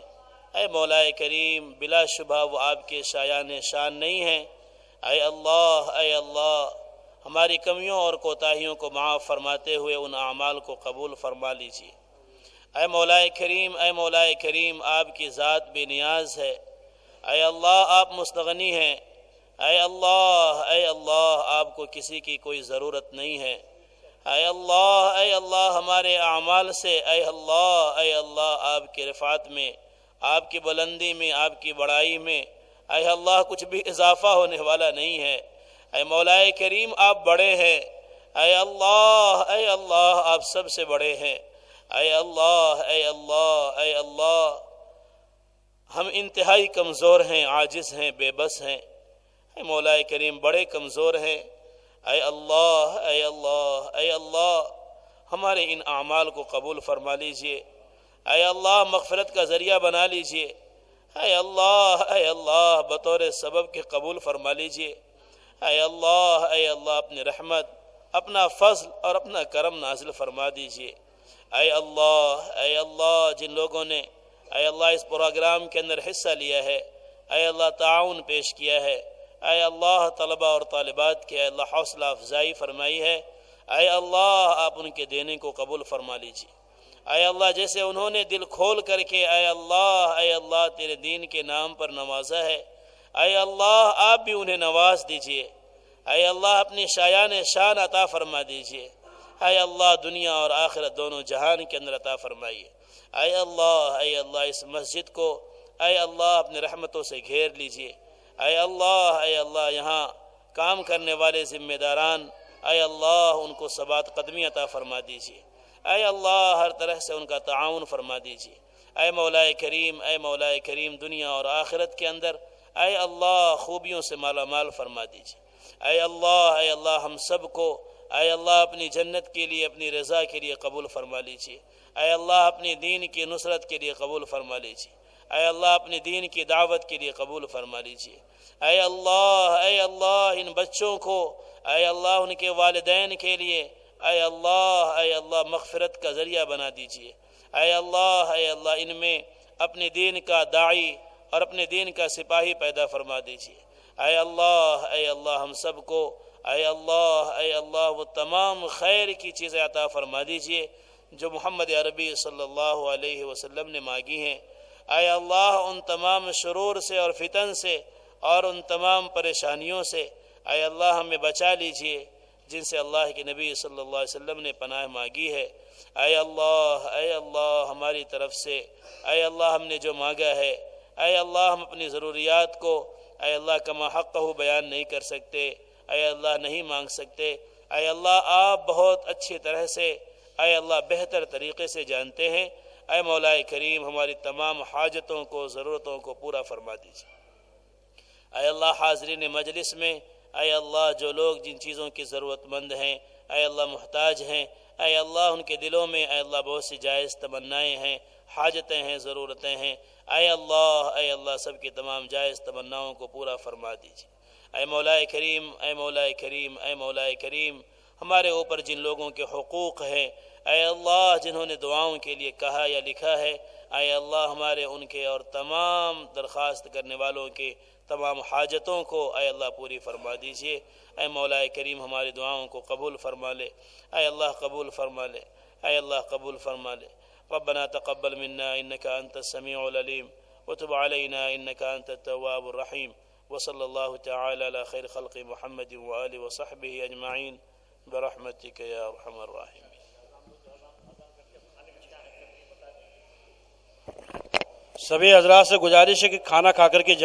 اے مولا کریم بلا شبہ وہ آپ کے شایان شان نہیں ہیں۔ اے اللہ ہماری کمیوں اور کوتاہیوں کو معاف فرماتے ہوئے ان اعمال کو قبول فرما لیجیے۔ اے مولا کریم آپ کی ذات بے نیاز ہے۔ اے اللہ آپ مستغنی ہیں۔ اے اللہ آپ کو کسی کی کوئی ضرورت نہیں ہے۔ اے اللہ ہمارے اعمال سے اے اللہ آپ کی رفعت میں، آپ کی بلندی میں، آپ کی بڑائی میں اے اللہ کچھ بھی اضافہ ہونے والا نہیں ہے۔ اے مولا کریم آپ بڑے ہیں۔ اے اللہ آپ سب سے بڑے ہیں۔ اے اللہ اے اللہ اے اللہ، ہم انتہائی کمزور ہیں، عاجز ہیں، بے بس ہیں، اے مولا کریم بڑے کمزور ہیں۔ اے اللہ اے اللہ اے اللہ، ہمارے ان اعمال کو قبول فرما لیجئے۔ اے اللہ مغفرت کا ذریعہ بنا لیجئے۔ اے اللہ بطور سبب کے قبول فرما لیجئے۔ اے اللہ اپنی رحمت، اپنا فضل اور اپنا کرم نازل فرما دیجئے۔ اے اللہ جن لوگوں نے اے اللہ اس پروگرام کے اندر حصہ لیا ہے، اے اللہ تعاون پیش کیا ہے، اے اللہ طلبہ اور طالبات کے اے اللہ حوصلہ افزائی فرمائی ہے، اے اللہ آپ ان کے دینے کو قبول فرما لیجئے۔ اے اللہ جیسے انہوں نے دل کھول کر کے اے اللہ تیرے دین کے نام پر نوازا ہے، اے اللہ آپ بھی انہیں نواز دیجئے۔ اے اللہ اپنی شایان شان عطا فرما دیجئے۔ اے اللہ دنیا اور آخرت دونوں جہان کے اندر عطا فرمائیے۔ اے اللہ اس مسجد کو اے اللہ اپنے رحمتوں سے گھیر لیجئے۔ اے اللہ یہاں کام کرنے والے ذمہ داران اے اللہ ان کو ثبات قدمی عطا فرما دیجئے۔ اے اللہ ہر طرح سے ان کا تعاون فرما دیجئے۔ اے مولا کریم دنیا اور آخرت کے اندر اے اللہ خوبیوں سے مالا مال فرما دیجئے۔ اے اللہ ہم سب کو اے اللہ اپنی جنت کے لیے، اپنی رضا کے لیے قبول فرما لیجئے۔ اے اللہ اپنی دین کی نصرت کے لیے قبول فرما لیجئے۔ اے اللہ اپنی دین کی دعوت کے لیے قبول فرما لیجئے۔ اے اللہ ان بچوں کو اے اللہ ان کے والدین کے لیے اے اللہ مغفرت کا ذریعہ بنا دیجئے۔ اے اللہ ان میں اپنے دین کا داعی اور اپنے دین کا سپاہی پیدا فرما دیجئے۔ اے اللہ ہم سب کو اے اللہ وہ تمام خیر کی چیزیں عطا فرما دیجئے جو محمد عربی صلی اللہ علیہ وسلم نے مانگی ہیں۔ اے اللہ ان تمام شرور سے اور فتن سے اور ان تمام پریشانیوں سے اے اللہ ہمیں بچا لیجئے جن سے اللہ کے نبی صلی اللہ علیہ وسلم نے پناہ مانگی ہے۔ اے اللہ ہماری طرف سے اے اللہ ہم نے جو مانگا ہے اے اللہ ہم اپنی ضروریات کو اے اللہ کما حقہ بیان نہیں کر سکتے، اے اللہ نہیں مانگ سکتے۔ اے اللہ آپ بہت اچھی طرح سے اے اللہ بہتر طریقے سے جانتے ہیں۔ اے مولا کریم ہماری تمام حاجتوں کو، ضرورتوں کو پورا فرما دیجیے۔ اے اللہ حاضرین مجلس میں اے اللہ جو لوگ جن چیزوں کی ضرورت مند ہیں اے اللہ محتاج ہیں، اے اللہ ان کے دلوں میں اے اللہ بہت سی جائز تمنائیں ہیں، حاجتیں ہیں، ضرورتیں ہیں، اے اللہ سب کی تمام جائز تمناؤں کو پورا فرما دیجیے۔ اے مولا کریم اے مولا کریم اے مولا کریم ہمارے اوپر جن لوگوں کے حقوق ہیں اے اللہ جنہوں نے دعاؤں کے لیے کہا یا لکھا ہے اے اللہ ہمارے ان کے اور تمام درخواست کرنے والوں کے تمام حاجتوں کو اے اللہ پوری فرما دیجیے۔ اے مولا کریم ہماری دعاؤں کو قبول فرما لے، اے اللہ قبول فرما لے، اے اللہ قبول فرما لے۔ ربنا تقبل منا انك انت السميع العليم وتب علينا انك انت التواب الرحيم وصلى الله تعالى على خير خلق محمد وآله وصحبه اجمعين برحمتك يا ارحم الراحمين۔ سبھی حضرات سے گزارش ہے کہ کھانا کھا کر کے